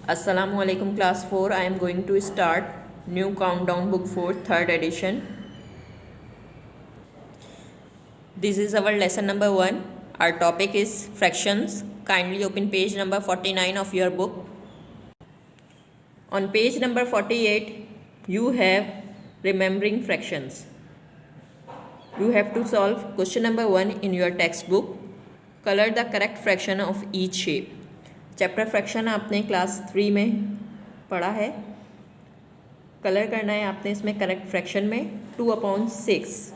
Assalamualaikum class 4. I am going to start new countdown book 4 third edition. This is our lesson number 1. Our topic is fractions. Kindly open page number 49 of your book. On page number 48 you have remembering fractions. You have to solve question number 1 in your textbook. Color the correct fraction of each shape. Chapter fraction आपने class 3 में पढ़ा है. Colour करना है आपने इसमें correct fraction में 2/6.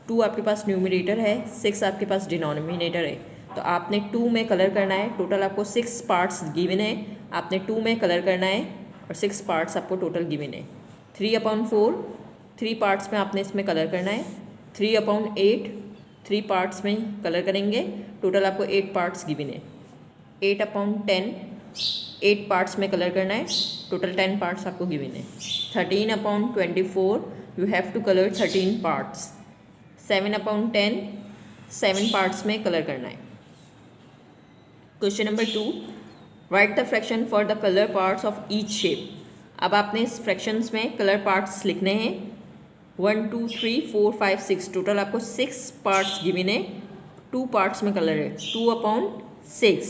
2 आपके पास न्यूमरेटर है, 6 आपके पास डिनोमिनेटर है. तो आपने 2 में कलर करना है. टोटल आपको 6 पार्ट्स गिवन है. आपने 2 में कलर करना है और 6 पार्ट्स आपको टोटल गिवन है. 3/4 3 पार्ट्स में आपने इसमें कलर करना है. 3/8 3 पार्ट्स में कलर करेंगे. टोटल आपको 8 पार्ट्स गिवन है. 8/10 8 पार्ट्स में कलर करना है. टोटल 10 पार्ट्स आपको गिवन है. 13/24 you have to colour 13 parts. 7/10 7 parts में कलर करना है. Question number 2, write the fraction for the colour parts of each shape. अब आपने इस फ्रैक्शंस में कलर पार्ट्स लिखने हैं. 1 2 3 4 5 6 टोटल आपको 6 पार्ट्स गिवन है. 2 पार्ट्स में कलर है. 2/6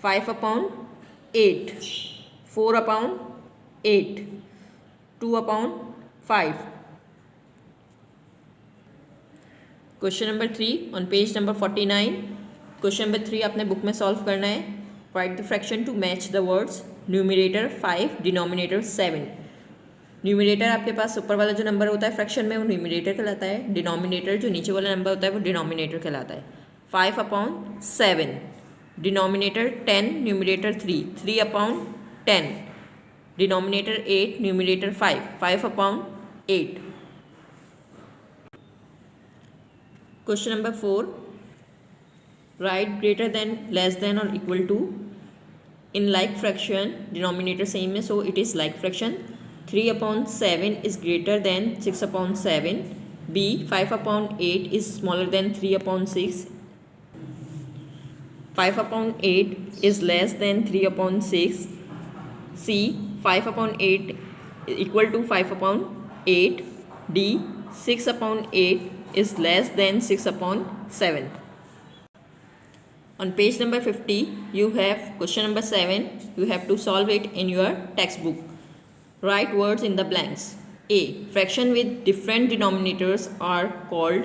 5/8 4/8 2/5. Question number 3 on page number 49. Question number 3 आपने बुक में सॉल्व करना है. Write the fraction to match the words. Numerator 5 denominator 7. Numerator आपके पास ऊपर वाला जो नंबर होता है फ्रैक्शन में वो न्यूमरेटर कहलाता है. डिनोमिनेटर जो नीचे वाला नंबर होता है वो डिनोमिनेटर कहलाता है. 5/7 denominator 10 numerator 3 3/10 denominator 8 numerator 5 5/8. Question number 4, right greater than less than और equal to in like fraction. Denominator same है so it is like fraction. 3/7 is greater than 6/7. B 5/8 is smaller than 3/6. 5/8 is less than 3/6. C 5/8 equal to 5/8. D 6/8 is less than 6/7. On page number 50 you have question number 7. You have to solve it in your textbook. Write words in the blanks. A. Fraction with different denominators are called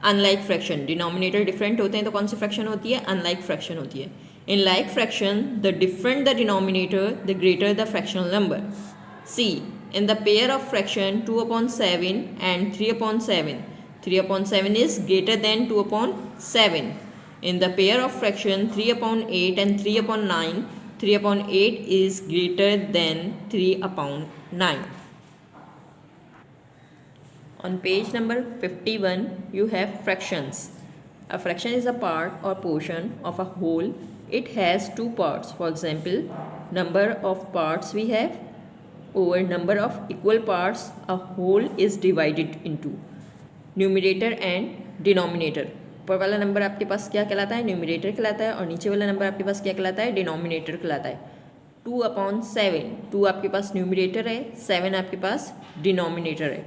unlike fraction. Denominator different होते हैं तो कौन सी fraction होती है? Unlike fraction होती है. In like fraction, the different the denominator, the greater the fractional number. C. In the pair of fraction 2/7 and 3/7, 3/7 is greater than 2/7. In the pair of fraction 3/8 and 3/9, 3/8 is greater than 3/9. On page number 51 you have fractions. A fraction is a part or portion of a whole. It has 2 parts. For example, number of parts we have over number of equal parts. A whole is divided into numerator and denominator. ऊपर वाला number आपके पास क्या कहलाता है? Numerator कहलाता है. और नीचे वाला नंबर आपके पास क्या कहलाता है? डिनोमिनेटर कहलाता है. 2/7 2 आपके पास न्यूमरेटर है, 7 आपके पास डिनोमिनेटर है.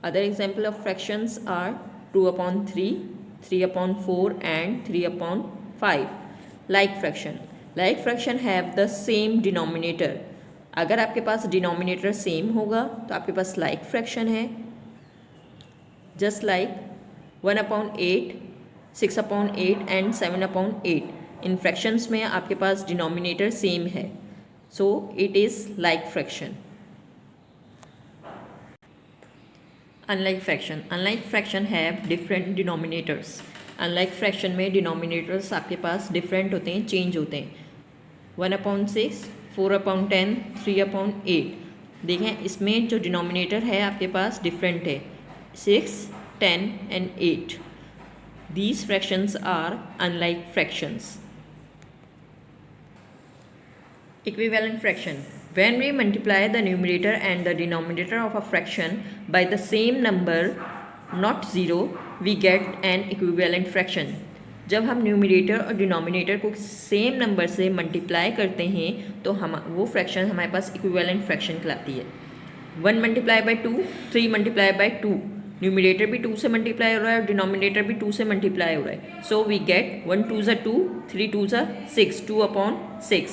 Other example of fractions are 2/3, 3/4 and 3/5. Like fraction. Like fraction have the same denominator. अगर आपके पास डिनोमिनेटर सेम होगा तो आपके पास like fraction है. Just like 1/8, 6/8 and 7/8. In fractions में आपके पास डिनोमिनेटर सेम है, so it is like fraction. Unlike fraction. Unlike fraction have different denominators. Unlike fraction में denominators आपके पास different होते हैं, change होते हैं. 1/6, 4/10, 3/8. देखें इसमें जो denominator है आपके पास different है, 6, 10 and 8. These fractions are unlike fractions. Equivalent fraction. When we multiply the numerator and the denominator of a fraction by the same number, not 0, we get an equivalent fraction. जब हम numerator और denominator को same number से multiply करते हैं तो हम वो फ्रैक्शन हमारे पास इक्विवेलेंट फ्रैक्शन कहलाती है। 1 multiply by 2, 3 multiply by 2, numerator भी 2 से मल्टीप्लाई हो रहा है और डिनोमिनेटर भी 2 से मल्टीप्लाई हो रहा है। सो वी गेट 1 2 ज़ा 2, 3 2 ज़ा 6, 2/6।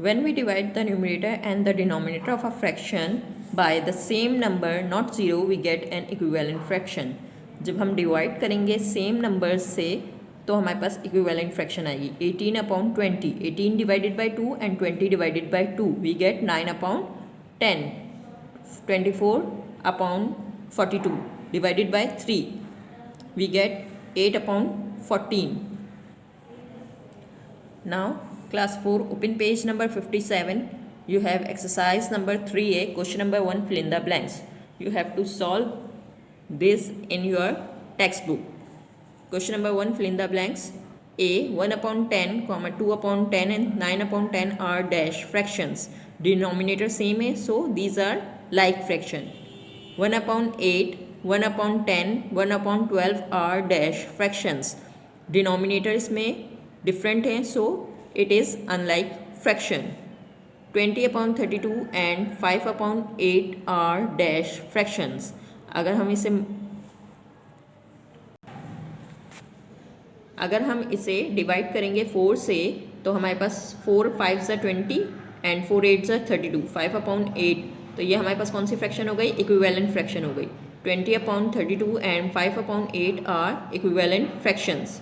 When we divide the numerator and the denominator of a fraction by the same number not 0, we get an equivalent fraction. जब हम डिवाइड करेंगे सेम नंबर से तो हमारे पास इक्विवेलेंट फ्रैक्शन आएगी 18/20, 18 divided by 2 and 20 divided by 2, we get 9/10, 24/42 divided by 3, we get 8/14. Now class 4, open page number 57. You have exercise number 3A, question number 1, fill in the blanks. You have to solve this in your textbook. Question number 1, fill in the blanks. A, 1/10, 2/10 and 9/10 are dash fractions. Denominator same है, so these are like fraction. 1/8, 1/10, 1/12 are dash fractions. Denominator इसमें different है, so it is unlike fraction. 20/32 and 5/8 are dash fractions. अगर हम इसे divide करेंगे 4 से तो हमारे पास 4 5 ज़ा 20 एंड 4 8 ज़ा 32, 5/8, तो ये हमारे पास कौन सी फ्रैक्शन हो गई? इक्विवेलेंट फ्रैक्शन हो गई। 20/32 and 5/8 are equivalent fractions.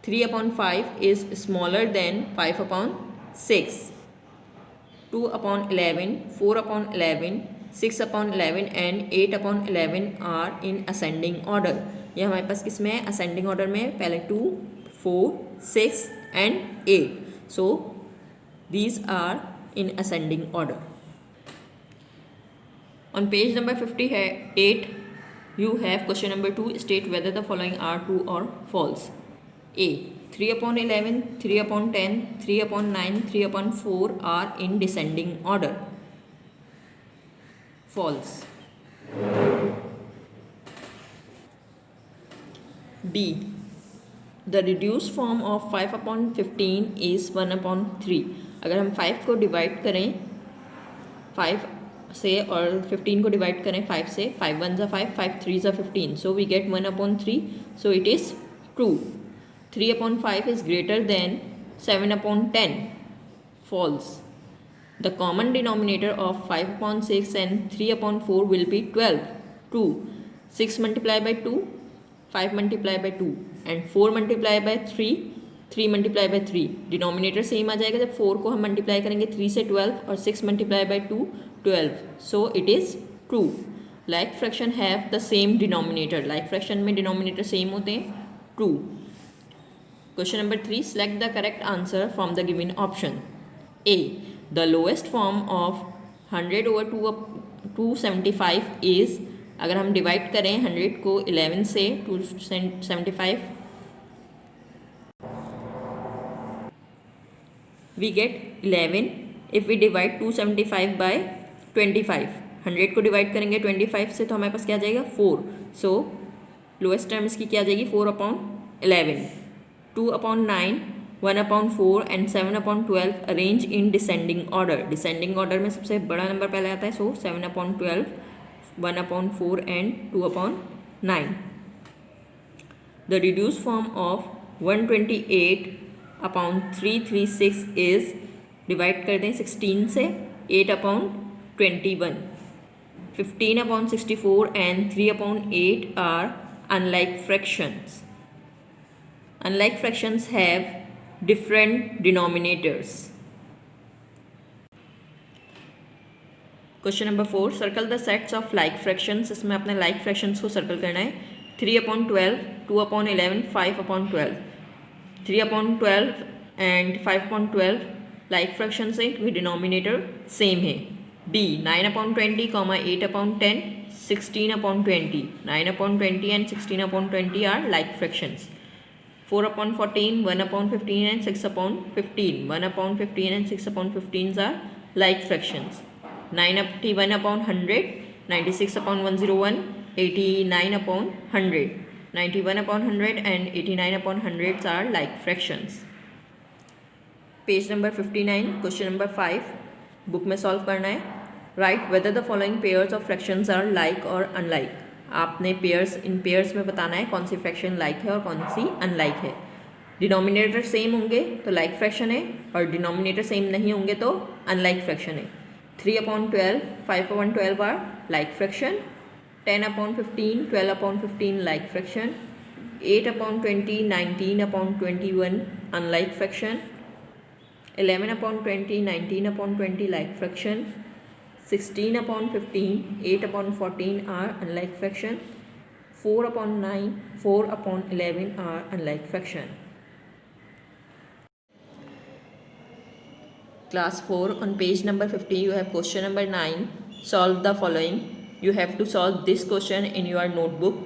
3/5 is smaller than 5/6. 2/11, 4/11, 6/11 and 8/11 are in ascending order. ये हमारे पास किसमें है? ascending order में, पहले 2, 4, 6 and 8. So these are in ascending order. On page number 58, you have question number 2. State whether the following are true or false. A, 3/11, 3/10, 3/9, 3/4 are in descending order. False. B, the reduced form of 5/15 is 1/3. अगर हम 5 को divide करें 5 से और 15 को divide करें 5 से, 5 1 ज़ा 5, 5 3 ज़ा 15, so we get 1/3, so it is true. 3/5 is greater than 7/10. False. The common denominator of 5/6 and 3/4 will be 12. True. 6 multiplied by 2, 5 multiplied by 2 and 4 multiplied by 3, 3 multiplied by 3. Denominator same आ जाएगा जब 4 को हम multiply करेंगे 3 से 12 और 6 multiplied by 2, 12. So it is true. Like fraction have the same denominator. Like fraction में denominator same होते हैं. True. Question number 3. Select the correct answer from the given option. A, the lowest form of 100/275 is, अगर हम divide करें 100 को 11 से 275, we get 11. If we divide 275 by 25, 100 को divide करेंगे 25 से तो हमारे पास क्या आ जाएगा? 4. So लोएस्ट टर्म इसकी क्या आ जाएगी? 4/11. 2/9, 1/4 and 7/12 arrange in descending order. Descending order में सबसे बड़ा नंबर पहले आता है, सो 7/12, 1/4 and 2/9. The reduced form of 128/336 is, divide कर दें 16 से, 8/21. 15/64 and 3/8 are unlike fractions. Unlike fractions have different denominators. Question number 4. Circle the sets of like fractions. इसमें अपने like fractions को circle करना है. 3/12, 2/11, 5/12. 3/12 and 5/12 like fractions है क्योंकि denominator same है. B, 9/20, 8/10, 16/20. 9/20 and 16/20 are like fractions. 4/14, 1/15 and 6/15. 1/15 and 6/15 are like fractions. 91/100, 96/101, 89/100. 91/100 and 89/100 are like fractions. Page number 59, question number 5 book में solve करना है. Write whether the following pairs of fractions are like और unlike. आपने इन pairs में बताना है कौन सी फ्रैक्शन लाइक है और कौन सी अनलाइक है. डिनोमिनेटर सेम होंगे तो लाइक फ्रैक्शन है, और डिनोमिनेटर सेम नहीं होंगे तो अनलाइक फ्रैक्शन है. 3/12, 5/12 are like fraction. 10/15, 12/15 like fraction. 8/20, 19/21 unlike fraction. 11/20, 19/20 like fraction. 16/15, 8/14 are unlike fraction. 4/9, 4/11 are unlike fraction. Class 4, on page number 50 you have question number 9. Solve the following. You have to solve this question in your notebook.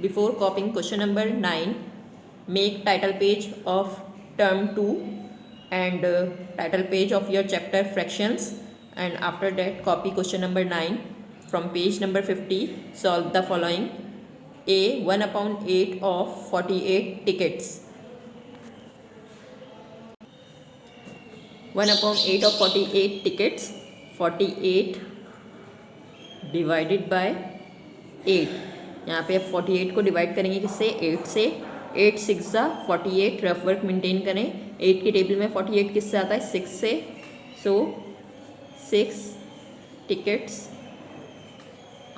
Before copying question number 9, make title page of term 2 and title page of your chapter fractions, and after that copy question number 9 from page number 50. Solve the following. A 1/8 of 48 tickets. 1/8 of 48 tickets. 48 divided by 8. यहाँ पे आप 48 को divide करेंगे किससे? 8 से. 8 6 48. Rough work maintain करें. 8 की table में 48 किससे आता है? 6 से. सो 6 टिकट्स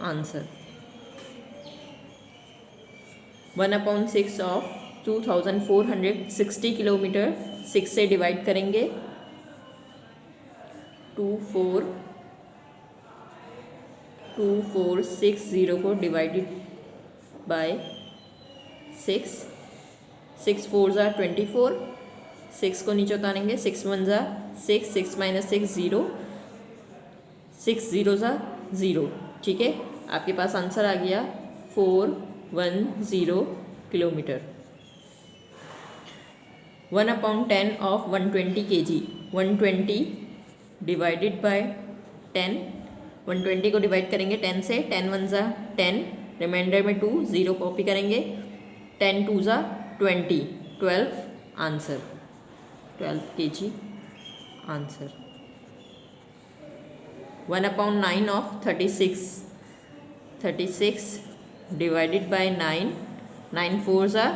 आंसर. 1/6 ऑफ 2460 किलोमीटर 6 से डिवाइड करेंगे. 2460 को डिवाइडेड बाय 6. 6 4 24. 6 को नीचे उतारेंगे. 6 1 6. 6 - 6 0. 6 0 0. ठीक है, आपके पास आंसर आ गया 410 kilometre. 1/10 of 120 kg. 120 divided by 10. 120 को डिवाइड करेंगे 10 से. 10 1 10. रिमाइंडर में 2 0 कॉपी करेंगे. 10 2 20. 12 answer. 12 kg answer. 1/9 of 36. 36 divided by 9. 9 4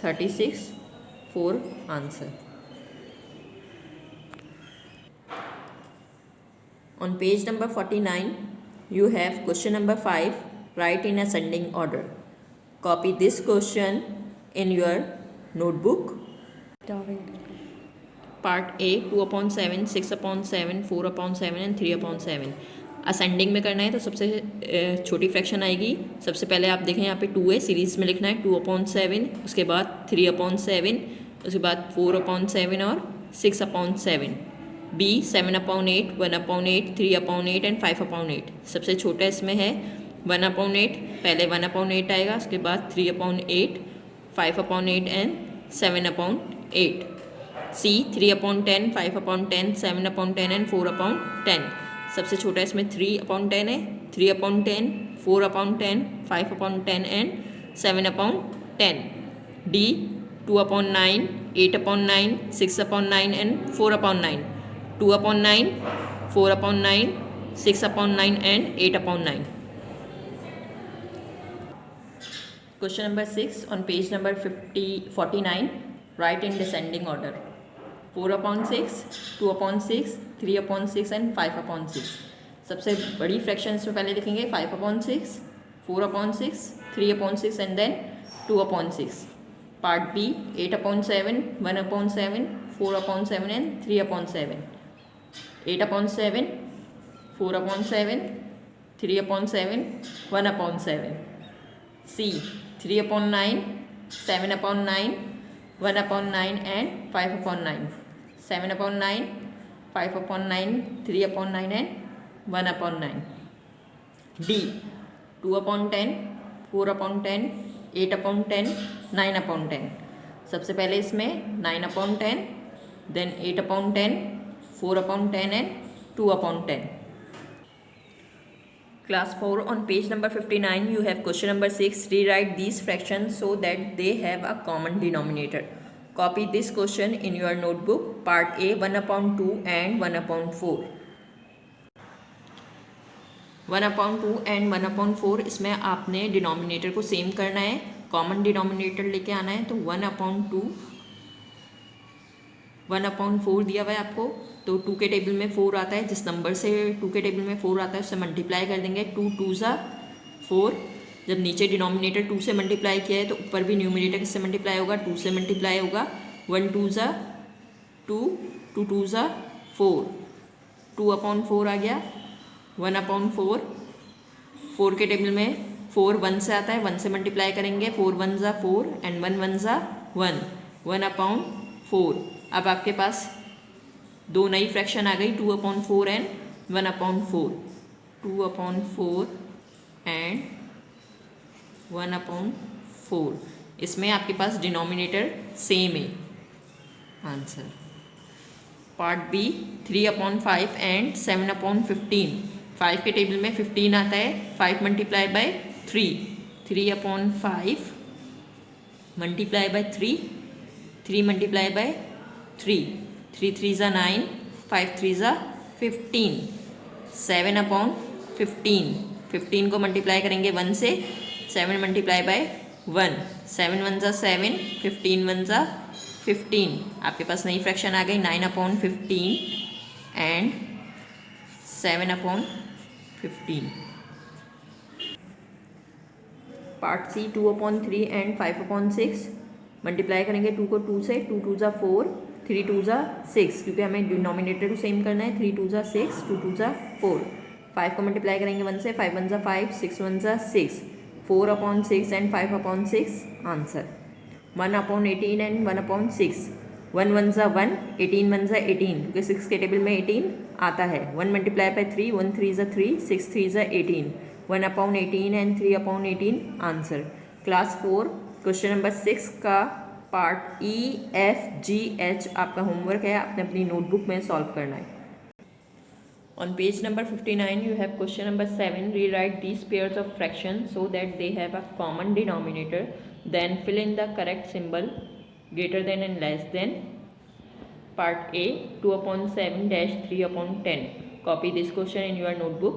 36. 4 answer. On page number 49 you have question number 5. Write in ascending order. Copy this question in your notebook. Part A 2/7, 6/7, 4/7 and 3/7. Ascending में करना है तो सबसे छोटी फ्रैक्शन आएगी. सबसे पहले आप देखें यहाँ पे 2 है, सीरीज़ में लिखना है. 2/7, उसके बाद 3/7, उसके बाद 4/7 और 6/7. B 7/8, 1/8, 3/8 and 5/8. सबसे छोटा इसमें है 1/8. पहले 1/8 आएगा, उसके बाद 3/8, 5/8 एंड 7/8. C 3/10, 5/10, 7/10 and 4/10. सबसे छोटा इसमें 3/10 है. 3/10, 4/10, 5/10 and 7/10. D 2/9, 8/9, 6/9 and 4/9. 2/9, 4/9, 6/9 and 8/9. Question number 6 on page number 49. Write in descending order. 4/6, 2/6, 3/6 and 5/6. सबसे बड़ी फ्रैक्शंस में पहले लिखेंगे 5/6, 4/6, 3/6 and then 2/6. Part B 8/7, 1/7, 4/7 and 3/7. 8/7, 4/7, 3/7, 1/7. C 3/9, 7/9, 1/9 and 5/9. 7/9, 5/9, 3/9 and 1/9. D 2/10, 4/10, 8/10, 9/10. सबसे पहले इसमें 9/10, then 8/10, 4/10 and 2/10. Class 4, on page number 59, you have question number 6. Rewrite these fractions so that they have a common denominator. Copy this question in your notebook. Part A, 1/2 and 1/4. 1/2 and 1/4, इसमें आपने denominator को same करना है, common denominator लेके आना है. तो 1/2 1/4 दिया हुआ है आपको, तो 2 के टेबल में 4 आता है. जिस नंबर से 2 के टेबल में 4 आता है उससे मल्टीप्लाई कर देंगे. 2 2 ज़ा 4. जब नीचे डिनोमिनेटर 2 से मल्टीप्लाई किया है तो ऊपर भी न्यूमरेटर किससे मल्टीप्लाई होगा? 2 से मल्टीप्लाई होगा. 1 2 ज़ा 2, 2 2 ज़ा 4, 2/4 आ गया. 1/4, 4 के टेबल में 4 1 से आता है, 1 से मल्टीप्लाई करेंगे. 4 1 ज़ा 4 एंड 1 1 ज़ा 1, 1/4. अब आपके पास दो नई फ्रैक्शन आ गई, 2/4 एंड 1/4. 2/4 एंड 1/4. इसमें आपके पास डिनोमिनेटर सेम है. आंसर. Part B, 3/5 and 7/15. 5 के टेबल में 15 आता है, 5 multiply by 3. 3/5 multiply by 3, 3 multiply by 3, 3 3 ज़ा 9, 5 3 ज़ा 15. 7/15. 15 को मल्टीप्लाई करेंगे 1 से, 7 मल्टीप्लाई बाय 1, 7 1 ज़ा 7, 15 1 ज़ा 15. आपके पास नई फ्रैक्शन आ गई, 9/15 and 7/15. Part C, 2/3 and 5/6. Multiply करेंगे 2 को 2 से, 2 2 ज़ा 4, 3 2 ज़ा 6, क्योंकि हमें डिनोमिनेटर को सेम करना है. 3 2 ज़ा 6, 2 2 ज़ा 4. 5 को मल्टीप्लाई करेंगे 1 से, 5 1 ज़ा 5, 6 1 ज़ा 6, 4/6 एंड 5/6. आंसर. 1/18 एंड 1/6. 1 1 ज़ा 1, 18 1 ज़ा 18, क्योंकि 6 के टेबल में 18 आता है. 1 मल्टीप्लाई बाय 3, 1 3 ज़ा 3, 6 3 ज़ा 18, 1/18 and 3/18. Answer. Class 4 question number 6 का part E, F, G, H आपका होमवर्क है, आपने अपनी नोटबुक में सॉल्व करना है. On page number 59, you have question number 7. Rewrite these pairs of fractions so that they have a common denominator. Then fill in the correct symbol greater than and less than. Part A, 2/7-3/10. Copy this question in your notebook.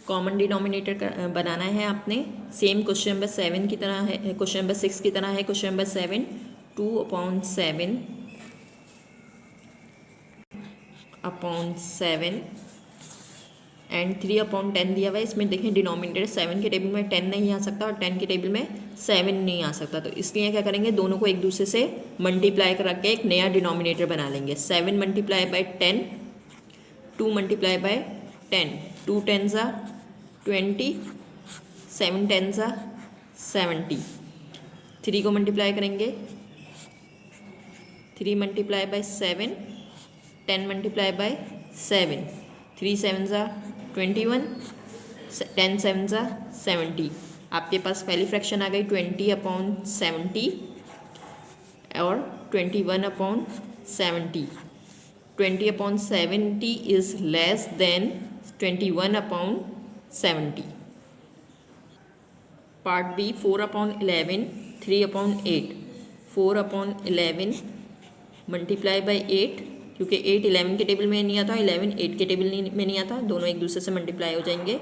Common denominator बनाना है आपने. Same question number 7 की तरह है, question number 6 की तरह है. Question number 7, 2/7 and 3/10 दिया हुआ है. इसमें देखें डिनोमिनेटर 7 के टेबल में 10 नहीं आ सकता और 10 के टेबल में 7 नहीं आ सकता. तो इसलिए क्या करेंगे, दोनों को एक दूसरे से मल्टीप्लाई कर के एक नया डिनोमिनेटर बना लेंगे. 7 मल्टीप्लाई बाय 10, 2 मल्टीप्लाई बाय 10, 2 10 ज़ा 20, 7 10 ज़ा 70. 3 को मल्टीप्लाई करेंगे, 3 मल्टीप्लाई बाय 7, 10 मल्टीप्लाई बाय 7, 3 7 ज़ा 21, 10 7 ज़ा 70. आपके पास पहली फ्रैक्शन आ गई 20/70 और 21/70. 20/70 is less than 21/70. Part B, 4/11, 3/8. 4/11 multiply by 8, क्योंकि 8 11 के टेबल में नहीं आता, 11 8 के टेबल में नहीं आता, दोनों एक दूसरे से मल्टीप्लाई हो जाएंगे.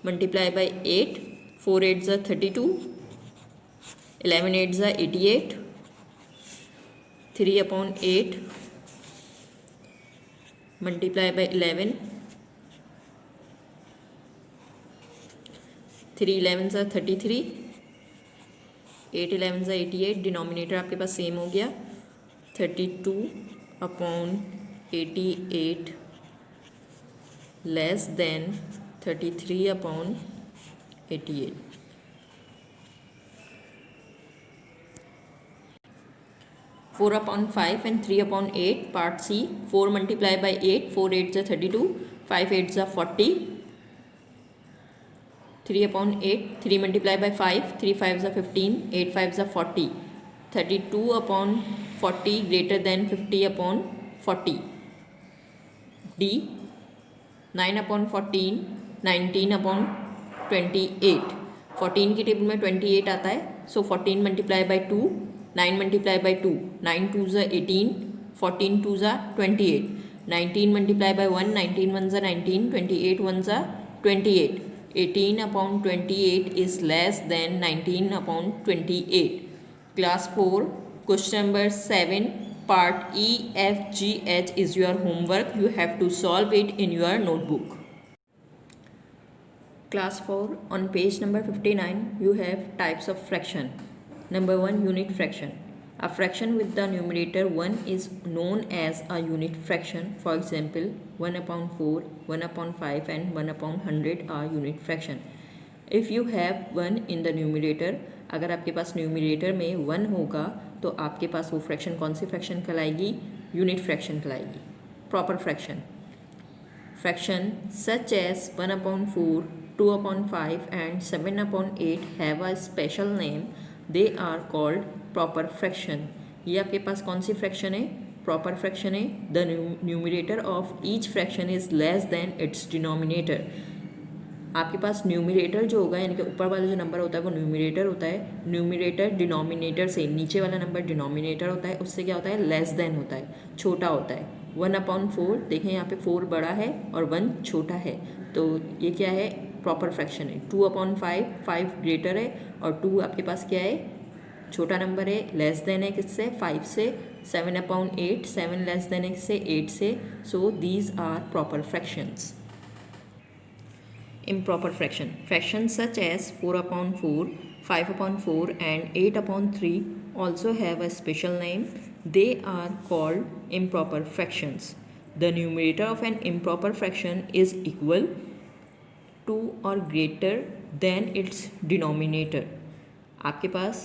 मल्टीप्लाई बाई 8, 4 8 ज़ा 32, 11 8 ज़ा 88, 3/8 मल्टीप्लाई बाई 11, 3 11 ज़ा 33, 8 11 ज़ा 88. डिनोमिनेटर आपके पास सेम हो गया. 32/88 less than 33/88. Four upon 5 and 3/8. Part C, 4 multiplied by 8, 4 8 ज़ा 32, 5 8 ज़ा 40, 3/8, 3 multiplied by 5, 3 5 ज़ा 15, 8 5 ज़ा 40, 32/40 greater than 50/40. D, 9/14, 19/28. 14 की टेबल में 28 आता है, सो 14 मल्टीप्लाई बाई 2, 9 मल्टीप्लाई बाई 2, 9 2 ज़ा 18, 14 2 ज़ा 28, 19 मल्टीप्लाई बाई 1, 19 1 ज़ा 19, 28 1 ज़ा 28. 18/28 is less than 19/28. Class 4, question number 7, part E, F, G, H is your homework. You have to solve it in your notebook. Class 4, on page number 59, you have types of fraction. Number 1, unit fraction. A fraction with the numerator 1 is known as a unit fraction. For example, 1/4, 1/5 and 1/100 are unit fraction. If you have 1 in the numerator, अगर आपके पास numerator में 1 होगा तो आपके पास वो fraction कौन सी fraction कहलाएगी? यूनिट फ्रैक्शन कहलाएगी. Proper fraction. Fraction such as 1/4, 2/5 and 7/8 have a special name. They are called proper fraction. ये आपके पास कौन सी फ्रैक्शन है? प्रॉपर फ्रैक्शन है. The numerator of each fraction is less than its denominator. आपके पास numerator जो होगा यानी कि ऊपर वाला जो नंबर होता है वो न्यूमरेटर होता है. न्यूमरेटर डिनोमिनेटर से, नीचे वाला नंबर डिनोमिनेटर होता है, उससे क्या होता है? लेस देन होता है, छोटा होता है. 1/4, देखें यहाँ पे 4 बड़ा है और 1 छोटा है, तो ये क्या है? प्रॉपर फ्रैक्शन है. 2/5, 5 ग्रेटर है और 2 आपके पास क्या है? छोटा नंबर है, लेस देन है किससे? 5 से. 7/8, 7 लेस देन है किससे? 8 से. So these are proper fractions. Improper fraction. Fractions such as 4/4, 5/4 and 8/3 also have a special name. They are called improper fractions. The numerator of an improper fraction is equal to or greater than its denominator. आपके पास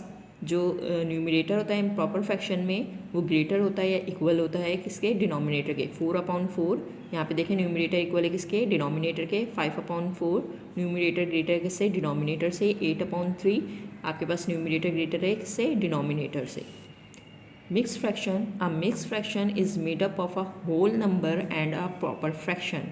जो numerator होता है improper fraction में वो greater होता है या equal होता है किसके? डिनोमिनेटर के. 4/4 यहाँ पे देखें न्यूमरेटर इक्वल है किसके? डिनोमिनेटर के. 5/4 न्यूमरेटर ग्रेटर है किससे? डिनोमिनेटर से. 8/3 आपके पास न्यूमरेटर ग्रेटर है किससे? डिनोमिनेटर से. Mix fraction. A mix fraction is made up of a whole number and a proper fraction.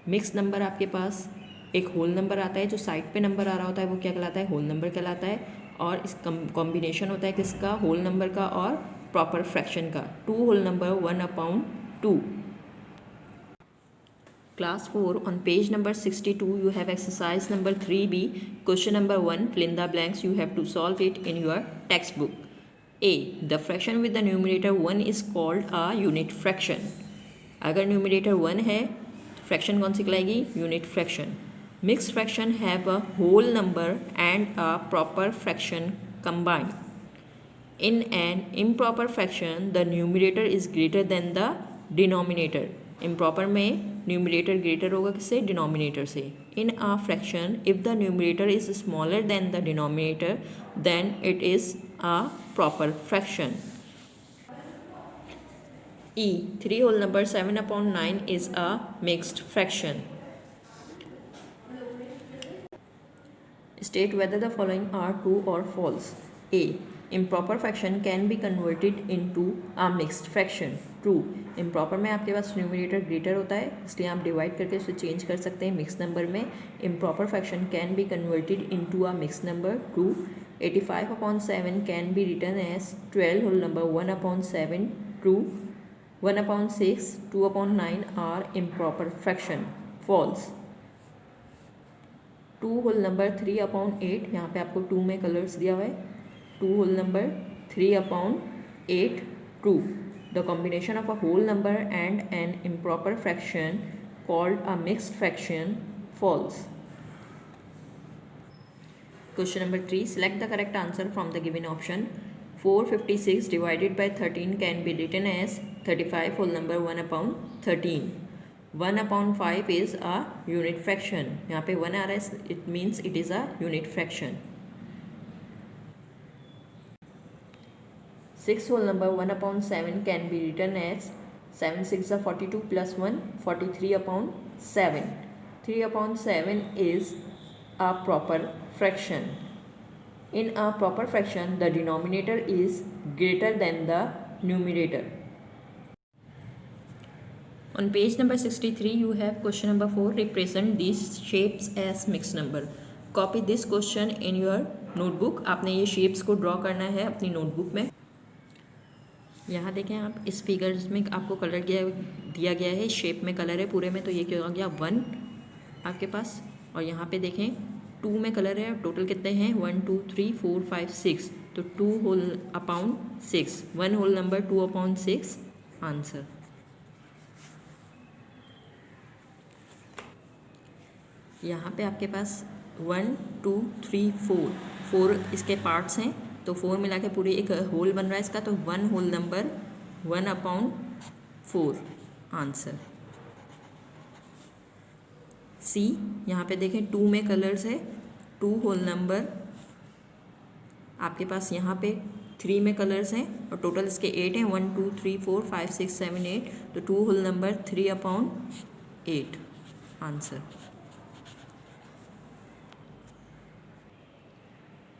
Mix number आपके पास एक होल नंबर आता है, जो साइड पे नंबर आ रहा होता है वो क्या कहलाता है? होल नंबर कहलाता है. और इस कॉम्बिनेशन होता है किसका? होल नंबर का और प्रॉपर फ्रैक्शन का. 2 whole number 1/2. Class 4, on page number 62, you have exercise number 3B. Question number 1, fill in the blanks. You have to solve it in your textbook. A. The fraction with the numerator 1 is called a unit fraction. अगर numerator 1 है, fraction कौन सी कहलाएगी? Unit fraction. Mixed fraction have a whole number and a proper fraction combined. In an improper fraction, the numerator is greater than the denominator. Improper में numerator greater होगा किससे? denominator से. In a fraction, if the numerator is smaller than the denominator, then it is a proper fraction. E. 3 whole number 7/9 is a mixed fraction. State whether the following are true or false. A. Improper fraction can be converted into a mixed fraction. True. Improper में आपके पास numerator greater होता है, इसलिए आप divide करके उसे change कर सकते हैं मिक्स नंबर में. Improper fraction can be converted into a mixed number. True. 85/7 can be written as 12 whole number 1/7. True. 1/6, 2/9 are improper fraction. False. 2 whole number 3/8, यहाँ पे आपको 2 में कलर्स दिया हुआ है. 2 whole number 3/8. True. The combination of a whole number and an improper fraction called a mixed fraction. False. Question number 3, select the correct answer from the given option. 456 divided by 13 can be written as 35 whole number 1/13. 1/5 is a unit fraction. यहाँ पे 1 आ रहा है, it means it is a unit fraction. 6 whole number 1/7 can be written as 7 6 are 42 plus 1 43/7. 3/7 is a proper fraction. In a proper fraction, the denominator is greater than the numerator. On page number 63, you have question number 4. Represent these shapes as mixed number. Copy this question in your notebook. आपने ये shapes को draw करना है अपनी notebook में. यहाँ देखें आप, इस फिगर्स में आपको कलर दिया गया है, शेप में कलर है पूरे में, तो ये क्या हो गया 1 आपके पास. और यहाँ पे देखें 2 में कलर है. टोटल कितने हैं 1 2 3 4 5 6, तो 2 whole upon 6, 1 whole number 2 upon 6 answer. यहाँ पे आपके पास 1 2 3 4 इसके पार्ट्स हैं, तो 4 मिला के पूरी एक होल बन रहा है इसका, तो 1 होल नंबर 1 अपॉन 4 आंसर. सी यहाँ पे देखें 2 में कलर्स है, 2 होल नंबर आपके पास यहाँ पे 3 में कलर्स हैं और टोटल इसके 8 हैं, 1 2 3 4 5 6 7 8, तो 2 whole number 3 upon 8 answer.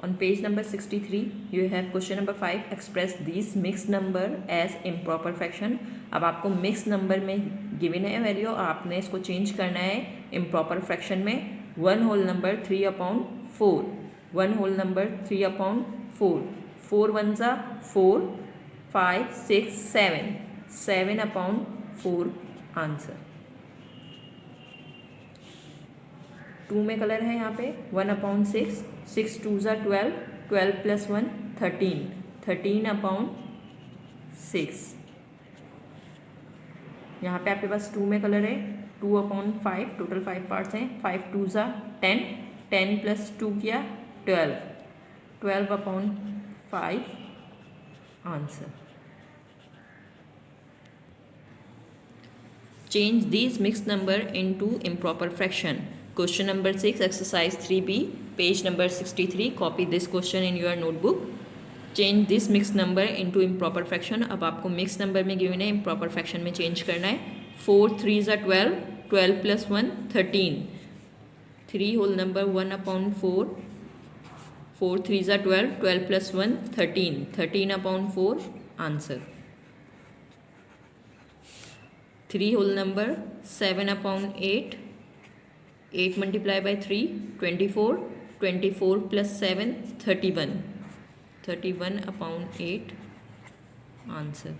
On page number 63, you have question number 5. Express these mixed number as improper fraction. अब आपको mixed number में given है वैल्यू, आपने इसको चेंज करना है improper fraction में. 1 whole number 3 upon 4, 1 whole number 3 upon 4, 4 1 जा 4, 5 6 7, 7 upon 4 आंसर. 2 में कलर है यहाँ पे 1 अपॉन 6, 6 2 ज़ा 12, 12 प्लस 1 13, 13 अपॉन 6. यहाँ पे आपके पास 2 में कलर है 2 अपॉन 5, टोटल 5 पार्ट्स हैं. 5 2 ज़ा 10, 10 प्लस 2 किया 12, 12 upon 5 answer. Change these mixed number into improper fraction. Question number 6, exercise 3B, page number 63. Copy this question in your notebook. Change this mixed number into improper fraction. अब आपको mixed number में given है, improper fraction में change करना है. 4 3 ज़ा 12, 12 plus 1 13, 3 whole number 1 upon 4, 4 3 ज़ा 12, 12 plus 1 13, 13 upon 4 answer. 3 whole number 7 upon 8, 8 multiplied by 3 24, 24 plus 7 31, 31 upon 8 answer.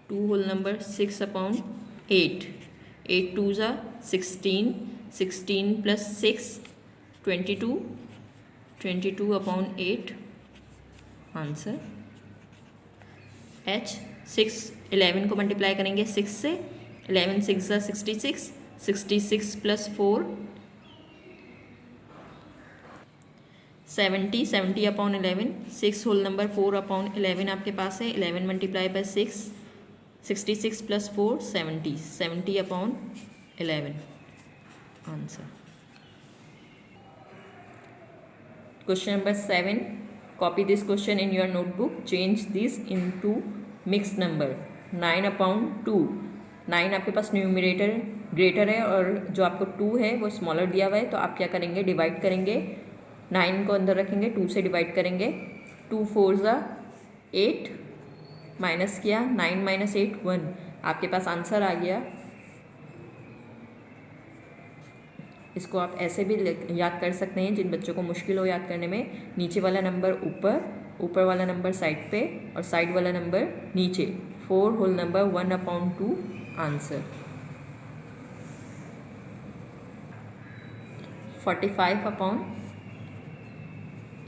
2 whole number 6 upon 8, 8 2 ज़ा 16, 16 plus 6 22, 22 upon 8 answer. H 6 11 को मल्टीप्लाई करेंगे 6 से, 11 6 ज़ा 66, 66 plus 4 70, 70 upon 11, 6 whole number 4 upon 11 आपके पास है. 11 multiply by 6, 66 plus 4 70, 70 upon 11 answer. Question number 7. Copy this question in your notebook. Change this into mixed number. 9 upon 2. 9 आपके पास numerator greater है और जो आपको 2 है वो स्मॉलर दिया हुआ है, तो आप क्या करेंगे डिवाइड करेंगे. 9 को अंदर रखेंगे, 2 से डिवाइड करेंगे. 2 4 ज़ा 8 माइनस किया, 9 माइनस 8 1, आपके पास आंसर आ गया. इसको आप ऐसे भी याद कर सकते हैं जिन बच्चों को मुश्किल हो याद करने में. नीचे वाला नंबर ऊपर, ऊपर वाला नंबर साइड पे और साइड वाला नंबर नीचे. 4 whole number 1 upon 2 answer. 45 upon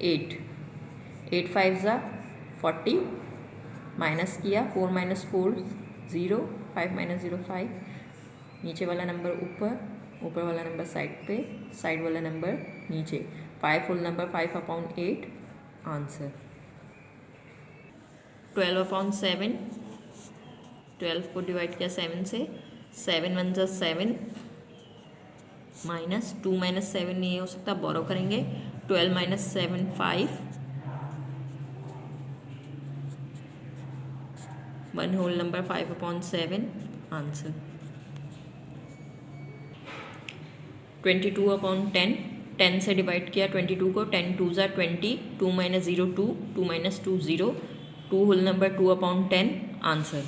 8, 8 5 ज़ा 40 माइनस किया, 4 माइनस 4 0, 5 माइनस 0 5, नीचे वाला नंबर ऊपर, ऊपर वाला नंबर साइड पे, साइड वाला नंबर नीचे. 5 whole number 5 upon 8 answer. 12 upon 7, 12 को डिवाइड किया 7 से, 7 1 ज़ा 7 माइनस 2 माइनस 7 नहीं हो सकता, बोरो करेंगे. 12 minus 7 5, 1 whole number 5 upon 7 answer. 22 upon 10, 10 से डिवाइड किया 22 को, 10 2 ज़ा 20, 2 minus 0 2, 2 minus 2 0, 2 whole number 2 upon 10 answer.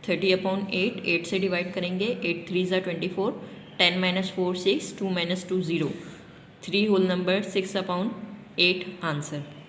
30/8, 8 से डिवाइड करेंगे, 8 3 ज़ा 24, 10 - 4 6, 2 - 2 0, 3 होल नंबर, 6/8 आंसर।